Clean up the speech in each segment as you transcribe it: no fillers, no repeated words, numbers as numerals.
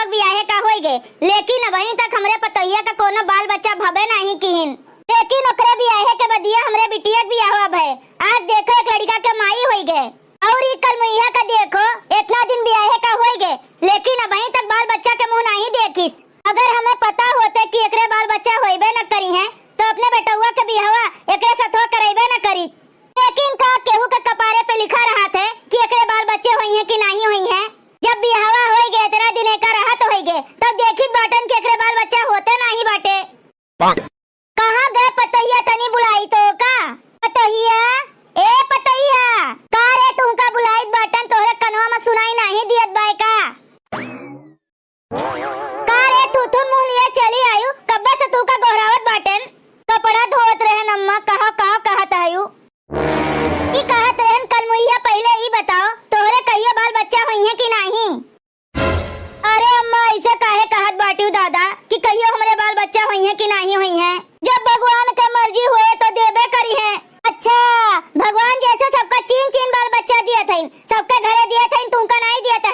लगभग ब्याहे का हो गए, लेकिन अभी तक हमरे पतैया का कोनो बाल बच्चा भबे नहीं किहिन। लेकिन ओकरे ब्याहे के बदिया हमरे बिटिया भी हुआ है। आज देखो एक लड़का के माई हो गए और ई कल मुइया का देखो इतना दिन ब्याहे का हो गए, लेकिन अभी तक बाल बच्चा के मुंह नहीं देखिस। अगर हमें पता होते कि एकरे बाल बच्चा होइबे न करी है तो अपने बेटुआ के बियाहवा एकरे साथवा करइबे न करी। लेकिन का केहू के कपारे पे लिखा रहा थे कि एकरे बाल बच्चे होई हैं कि नहीं होई हैं। जब बियाहवा हो गए तेरा दिन एक राहत हो गए तब देखी बाटन के एकरे बाल बच्चा होते नहीं बाटे। कहाँ गए पतैया, तनी बुलाई तो का पतैया, ए पतैया का रे तुमका बुलाई बाटन तोहरे कनवा में सुनाई नहीं दियत बाई का रे तू मुंह लिए चली आयु कब्बे से तू का गोहरावत बाटन कपड़ा धोत रहे नम्मा कहा कहत आयु ई कहत रहन कल मुइया पहले ही बताओ तोहरे कहियो बाल बच्चा होई है कि नहीं। अरे अम्मा ऐसे काहे कहत बाटियो दादा कि कहियो हमरे बाल बच्चा होई है कि नहीं होई है। जब भगवान के मर्जी हुए तो देबे करी है। अच्छा भगवान जैसे सबका चीन बाल बच्चा दिया था, सबके घरे दिया था, तुमका नहीं दिया था।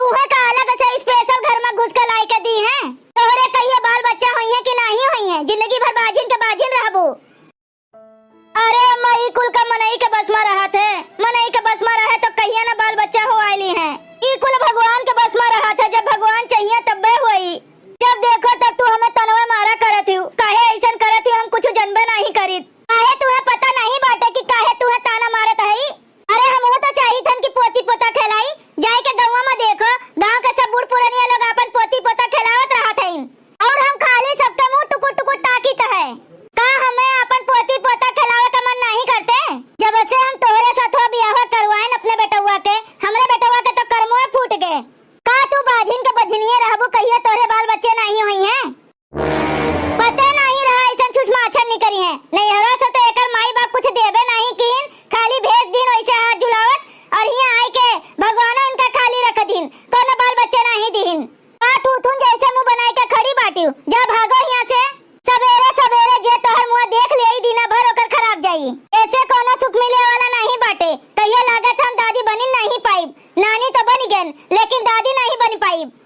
तुहे का अलग से स्पेशल घर में घुस के लाई के दी है। तोहरे कहियो बाल बच्चा होई है कि नहीं होई है, जिंदगी भर बाजिन के बाजिन रहबू। अरे अम्मा ई कुल का मनई के बस में रहा थे, मनई के बस में रहे तो कहिया ना बाल बच्चा हो आईली है। ई कुल भगवान के बस में रहा था, जब भगवान चाहिए तब्बे हुई। जब देखो तब तू हमें तनवा मारा करत हूँ, काहे ऐसन करत हूँ हम कुछ जनबे नहीं करी। काहे तुहे पता नहीं बाटे कि काहे तुहे ताना मारत है। अरे हम तो चाहिए थन कि पोती पोता खिलाई जाए के गाँव में देखो गाँव के सब बूढ़ पुरानिया लोग अपन पोती पोता खिलावत रहा थे और हम खाली सबके मुंह टुकुर टुकुर ताकीत है। का हमें अपन पोती पोता खिलावे का मन नहीं करते। जब से हम तोहरे साथवा बियाह करवाएं अपने बेटुआ के, हमरे बेटुआ के तो कर्मों फूट गए। का तू बाजिन के बजनिए रहबू कहिए तोहरे बाल बच्चे नहीं हुई हैं। पता नहीं रहा ऐसा छुछमाछन नहीं करी है। नहीं हरा से तो एकर माई बाप कुछ देबे नहीं कीन, खाली भेज दिन वैसे हाथ झुलावत और हियां आई के भगवान इनका खाली रख दिन, कोनो बाल बच्चे नहीं दीन। का तू तुन जैसे मुंह बनाई के खड़ी बाटियो, जा भागो यहां से। सवेरे सवेरे जे तोहर मुंह देख लेई दिना भर ओकर खराब जाई। ऐसे कोनो सुख मिले वाला नहीं बाटे। कहियो लागत हम दादी बनी नहीं पाइब, नानी तो बन गेन लेकिन दादी नहीं बन पाइब।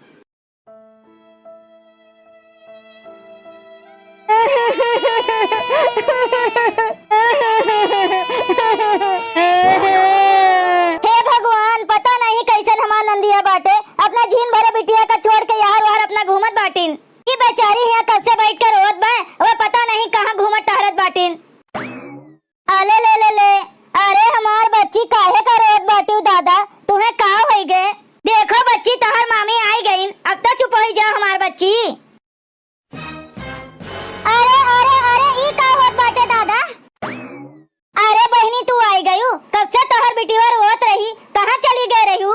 हे भगवान पता नहीं कैसे हमार नंदिया बाटे अपना झीन भरे बिटिया का छोड़ के यार वहां अपना घूमत बाटिन। ये बेचारी यहाँ कब से बैठ कर रोत बा, वो पता नहीं कहाँ घूमत टहरत बाटिन। अले ले ले ले, अरे हमार बच्ची काहे का रोत बाटियो दादा, तुम्हें कहा हो गए। देखो बच्ची तोहर मामी आई गई, अब तो चुप हो जा हमार बच्ची। अरे अरे अरे ई का होत बाटे दादा। अरे बहनी तू आई गयू, कब से तोहर बिटिया रोत रही, कहाँ चली गए रही।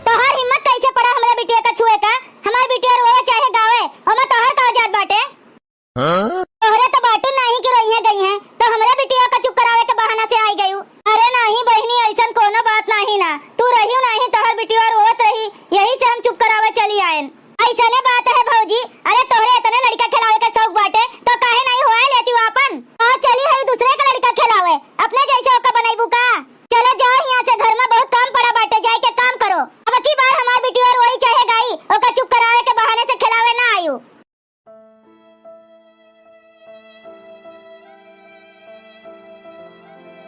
तोहर हिम्मत कैसे पड़ा हमरे बिटिया का छुए का। हमार बिटिया रोवे चाहे गावे ओमा तोहर का जात बाटे। तोहरे तो बाटे नहीं कि रही है गई है तो हमरे बिटिया का चुप करावे के बहाना से आई गयू। अरे नहीं बहनी ऐसन कोनो बात नहीं ना, तू रही नहीं तोहर बिटिया रोत रही यही से हम चुप करावे चली आएन। ऐसा ने बात है भौजी। अरे तोहरे इतने लड़का खिलावे का शौक बाटे तो काहे नहीं होए लेती अपन। आ चली है दूसरे का लड़का खिलावे, अपने जैसे ओका बनाईबू का। चलो जाओ यहाँ से, घर में बहुत काम पड़ा बाटे, जाए के काम करो। अब की बार हमार बिटिया रोई चाहे गाई ओका चुप करावे के बहाने से खिलावे ना आयु।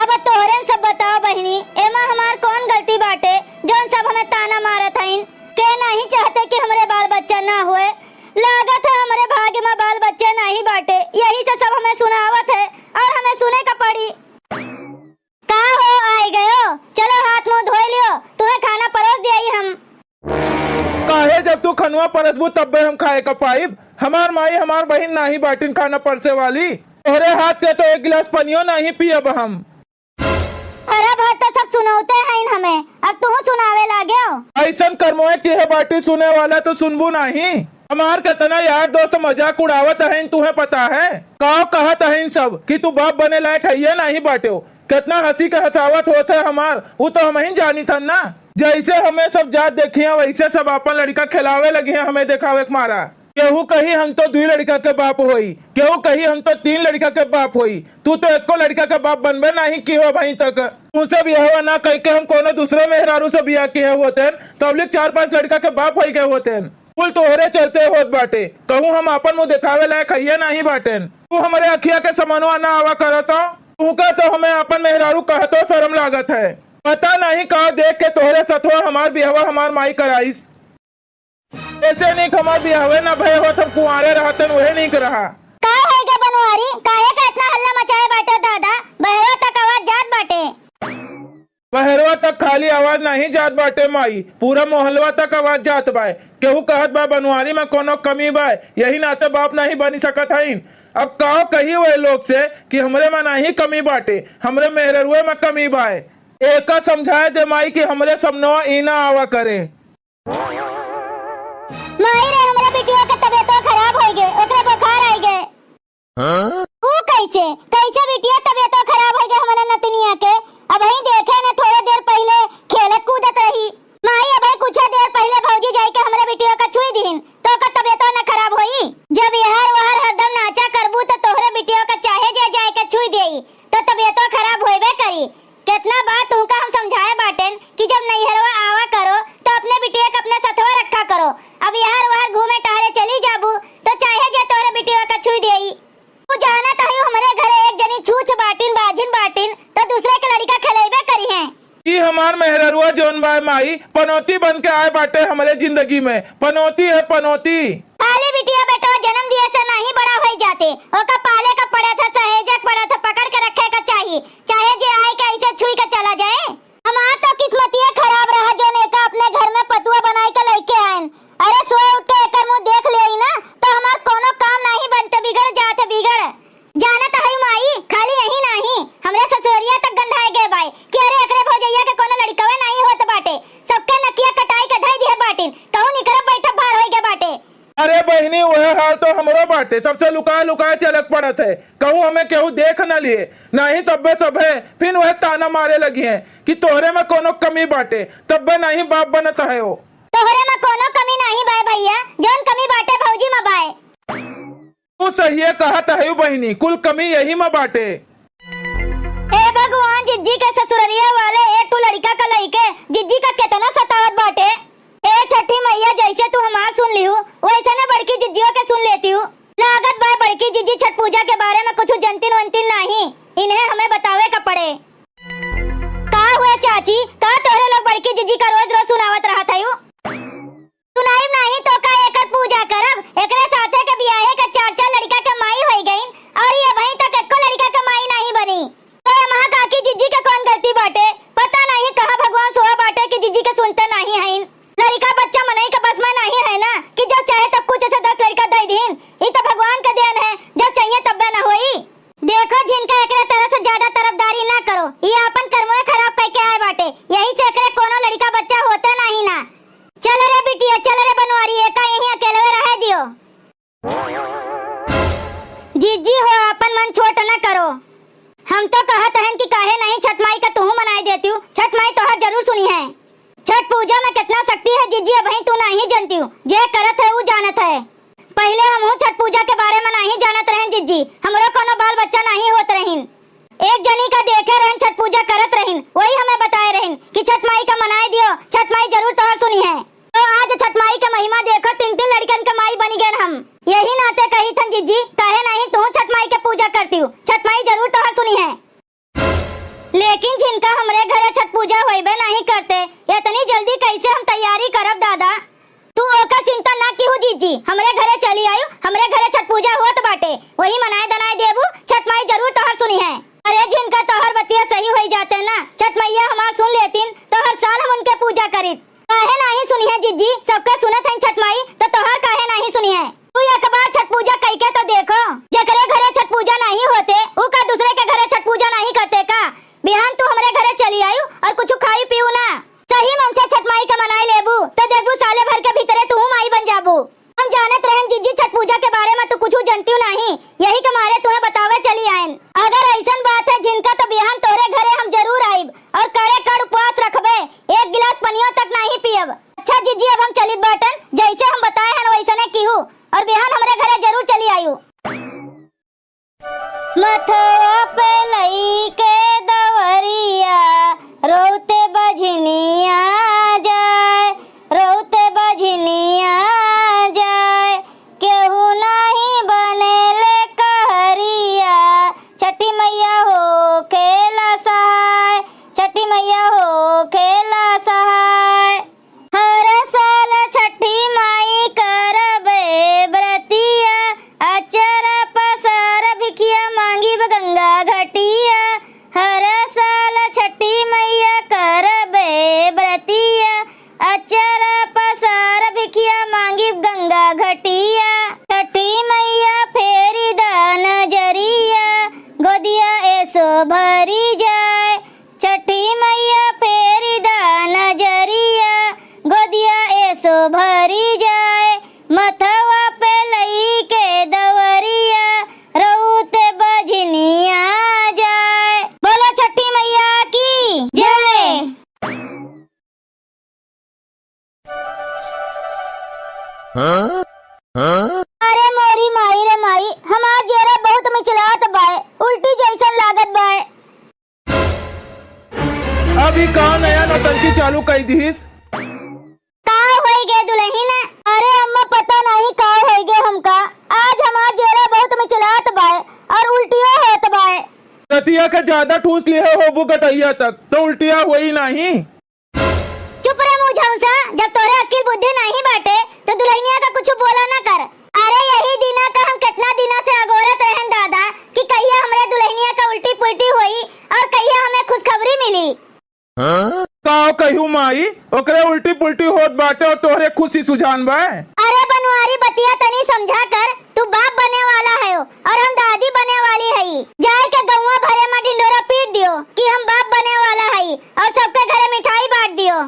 अब तोहरे सब बताओ बहनी, एमा हमार कौन गलती बाटे जोन सब हमें ताना मारत हईन के नहीं चाहते कि हमरे बाल बच्चा ना हुए। लागत है हमारे भाग्य में बाल बच्चे नहीं बाटे, यही से सब हमें सुनावत है और हमें सुने का पड़ी। का हो आई गयो, चलो हाथ मुंह धो लियो, तुम्हें खाना परोस दिया हम। काहे जब तू खनवा परसबू तब हम खाए का पाइब। हमार माई हमार बहन नहीं बाटिन खाना परसे वाली, तोहरे हाथ के तो एक गिलास पनियो नहीं पियब हम। अरे बात तो सब सुनाते हैं हमें, अब तू सुनावे लागे हो। ऐसन कर्मों की है बाटी, सुने वाला तो सुनबू नहीं। हमार कितना यार दोस्त मजाक उड़ावत है, तुम्हें पता है का कहत है सब कि तू बाप बने लायक है नहीं बाटे। कितना हंसी के हंसावत होते है हमार, वो तो हम ही जानी थन ना। जैसे हमें सब जात देखी है वैसे सब अपन लड़का खिलावे लगी है हमें दिखावे के मारा। केहू कही हम तो 2 लड़का के बाप होई, केहू कही हम तो 3 लड़का के बाप होई। तू तो एको लड़का के बाप बनबे नहीं की हो भाई तक। तुमसे बियाह ना कह के हम कोनो दूसरे मेहरारू से बियाह किए होते तबलिक 4-5 लड़का के बाप हो गए होते कुल तोहरे चलते होत बाटे। कहूँ हम अपन मुँह दिखावे लायक है नहीं बाटेन। तू हमारे अखिया के समनवा ना आवा करत तू का तो हमें अपन मेहरारू कहतो शर्म लागत है। पता नहीं कहा देख के तोहरे सथवा हमार बिहवा हमार माई कराइस। ऐसे नहीं हमार बिहवे न भय हो तब कुंवारे रहतन वही नहीं रहा। का है के बनवारी काहे का इतना हल्ला मचाए बाटे दादा? बहरा तक आवाज जात बाटे। बहरवा तक खाली आवाज नहीं जात बाटे माई, पूरा मोहल्ला तक आवाज जात बाय। केहू कहत बा बनवारी में कोनो कमी बाय, यही नाते बाप नहीं बनी सकत है। अब कहो कही हुए लोग से कि हमरे में नहीं कमी बाटे, हमरे मेहरुए में कमी बाय। एक समझाए दे माई कि हमरे समनवा इना आवा करे। माई रे हमरा बिटिया के तबीयत खराब हो गए, ओकरे बुखार आ गए। वो कैसे कैसे बिटिया तबीयत खराब हो गए हमारे नतनिया के? अब ही देखे न थोड़े देर पहले खेलत कूदत रही। माई अब कुछ देर पहले भौजी जाई के हमरे बिटिया का छुई दीन तो का तबीयत न खराब होई। जब यहार वहार हरदम नाचा करबू तो तोहरे बिटिया का चाहे जे जाए के छुई देई तो तबीयत खराब होइबे करी। कितना बात तुमका हम समझाए बाटेन कि जब नैहरवा आवा करो तो अपने बिटिया का अपने सथवा रखा करो। अब यहार वहार घूमे टहरे चली जाबू तो चाहे जे तोहरे बिटिया का छुई देई। तू जाना ताहियो हमारे घरे एक जनी छूछ बाटिन बाजिन बाटिन तो दूसरे के लड़का खलेबे करी है। ई हमार मेहरुआ जोन बाय माई पनौती बन के आए बाटे हमारे जिंदगी में। पनौती है पनौती। खाली बिटिया बेटा जन्म दिए से नहीं बड़ा हो जाते, ओका पाले का पड़ा था, सहेजक पड़ा था, पकड़ के रखे का चाहिए, चाहे जे आए के ऐसे छुई के चला जाए। हमार तो किस्मतिये खराब रहा जो ने का अपने घर में पतुआ बनाई के लेके आएन। अरे सोए उठ के एकर मुंह देख लेई ना तो हमार कोनो काम नहीं बनते, बिगड़ जाते बिगड़। जानत है माई खाली यही नहीं हमरे ससुरिया तक गंधाए गए बाई कि अरे एकरे भौजैया के कोनो लड़कवे नहीं होत बाटे, सबके नकिया कटाई के धई दिए बाटिन, कहू निकरब बैठब भार होई गए बाटे। अरे बहनी वह हाल तो हमरो बाटे, सबसे लुकाए लुकाए चलक पड़त है। कहूँ हमें केहू देख न लिए नहीं तब्बे सब है फिर वह ताना मारे लगी है कि तोहरे में कोनो कमी बाटे, तब्बे नहीं बाप बनता है। वो तोहरे में कोनो कमी नहीं बाय भैया, जौन कमी बाटे भौजी में बाय। तू सही है कहत है बहनी, कुल कमी यही में बाटे। हे भगवान जिज्जी के ससुररिया वाले एक टू लड़का का लइके जिज्जी का कितना सतावत बाटे। हे छठी मैया जैसे तू हमार सुन लिहू वैसे ने बड़की जिज्जियों के सुन लेती हूँ। लागत बाय बड़की जिज्जी छठ पूजा के बारे में कुछ जनतीन वंतीन नहीं, इन्हें हमें बतावे का पड़े। का हुए चाची का तोहरे लोग बड़की जिज्जी का रोज रोज सुनावत रहा था यू? सुनाई नहीं तो का एकर पूजा करब, एकरे साथे के बियाहे के 4-4 लड़का के माई होई गईन और ये वहीं तक एको लड़का के माई नहीं बनी। तो महा काकी जिज्जी के कौन गलती बाटे? पता नहीं कहां भगवान सोहा बाटे कि जिज्जी के सुनते नहीं है। लड़का बच्चा मनई के बस में नहीं है ना कि जब चाहे तब कुछ ऐसे 10 लड़का दे दीन। ये तो भगवान का देन है, जब चाहिए तब ना होई। देखो जिनका एकरे तरह से ज्यादा तरफदारी ना करो, ये अपन कर्मों खराब करके आए बाटे, यही से एकरे कोनो लड़का बच्चा होता नहीं ना। चल रे बिटिया चल रे बनवारी एका यहीं अकेले रह दियो। जिज्जी हो अपन मन छोट न करो। हम तो कहत हन कि काहे नहीं छठ माई का तू मनाई देती हूँ, छठ माई तो जरूर सुनी है। छठ पूजा में कितना शक्ति है जिज्जी, अब तू नहीं जानती हूँ, जे करत है वो जानत है। पहले हम छठ पूजा के बारे में नहीं जानत रहन जिज्जी, हमरो कोनो बाल बच्चा नहीं होत रहिन। एक जनी का देखे रहन छठ पूजा करत रहिन, वही हमें बताए रहन कि छठ माई का मनाई दियो, छठ माई जरूर तोहर सुनी है। तो आज छठ माई के महिमा देखो 3-3 लड़कन के माई बनी गए हम। यही नाते कही थन जिज्जी काहे नहीं तू छठ माई के पूजा करती हूँ, छठ माई जरूर तोहर सुनी है। लेकिन जिनका हमरे घरे छठ पूजा होइबे नहीं करते, इतनी जल्दी कैसे हम तैयारी करब दादा? तू ओकर चिंता ना की हो जिज्जी, हमरे घरे चली आयु, हमरे घरे छठ पूजा होत बाटे, वही मनाए दनाए देबू, छठ माई जरूर तोहर सुनी है। अरे जिनका तोहर बतिया सही हो जाते ना, छठ मैया हमार सुन लेतीन तो हर साल हम उनके पूजा करीत। काहे नहीं सुनी है जिज्जी, सबका सुनत है छठ माई तो तोहर काहे नहीं सुनी है? तू एक बार छठ पूजा कई के तो देखो, जेकरे घरे छठ पूजा नहीं होते वो का दूसरे के घरे छठ पूजा नहीं करते का? बिहान तू हमरे घरे चली आयु और कुछ खाई पीऊ ना, सही मन से छठ माई का मनाई लेबू तो देखबू साले भर के भीतरे तू माई बन जाबू। हम जानत रहन जिज्जी छठ पूजा के बारे में तू कुछ जानती नहीं, यही के मारे तुम्हें बतावे चली आयन। अगर ऐसन बात है जिनका तो बिहान तोरे घरे हम जरूर आइब और करे कर उपवास रखबे, एक गिलास पनियो तक नहीं पियब। अच्छा जिज्जी अब हम चलित बाटन, जैसे हम बताए हन वैसने कीहू अरे मोरी माई रे माई, हमार जेरा बहुत मिचलात बाय, उल्टी जैसन लागत बाय। अभी कहा नया नौटंकी चालू कर दीस? का होई गे दुल्हन? अरे अम्मा पता नहीं का होई गे हमका। आज हमार जेरा बहुत मिचलात बाय और उल्टिया होत बाय। रतिया के ज्यादा ठूस लिए होबू गटैया तक तो उल्टिया हुई नहीं। चुप रह मुंह झौसा, जब तोरे अक्ल बुद्धि नहीं बाटे तो दुल्हनिया का कुछ बोला ना कर। अरे यही दिना का हम कितना दिना से अगोरत रहन दादा कि कहिया हमरे दुल्हनिया का उल्टी पुल्टी हुई और कहिया हमें खुशखबरी मिली। का कहूँ माई, ओकरे उल्टी पुल्टी होत बाटे और तोहरे खुशी सुजान बा। अरे बनवारी बतिया तनी समझा कर, तू बाप बने वाला है और हम दादी बने वाली है। जाए के गौवा भरे में ढिंडोरा पीट दियो कि हम बाप बने वाला है और सबके घरे मिठाई बांट दियो।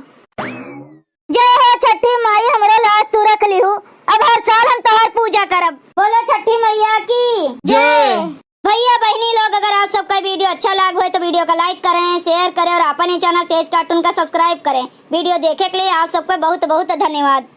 जय हो छठी माई, हमरो लाज तू रख लिहू। अब हर साल हम तोहर पूजा करब। बोलो छठी मैया की जय। भैया बहनी लोग, अगर आप सबका वीडियो अच्छा लगा हो तो वीडियो को लाइक करें, शेयर करें और अपने चैनल तेज कार्टून का सब्सक्राइब करें। वीडियो देखे के लिए आप सबका बहुत बहुत धन्यवाद।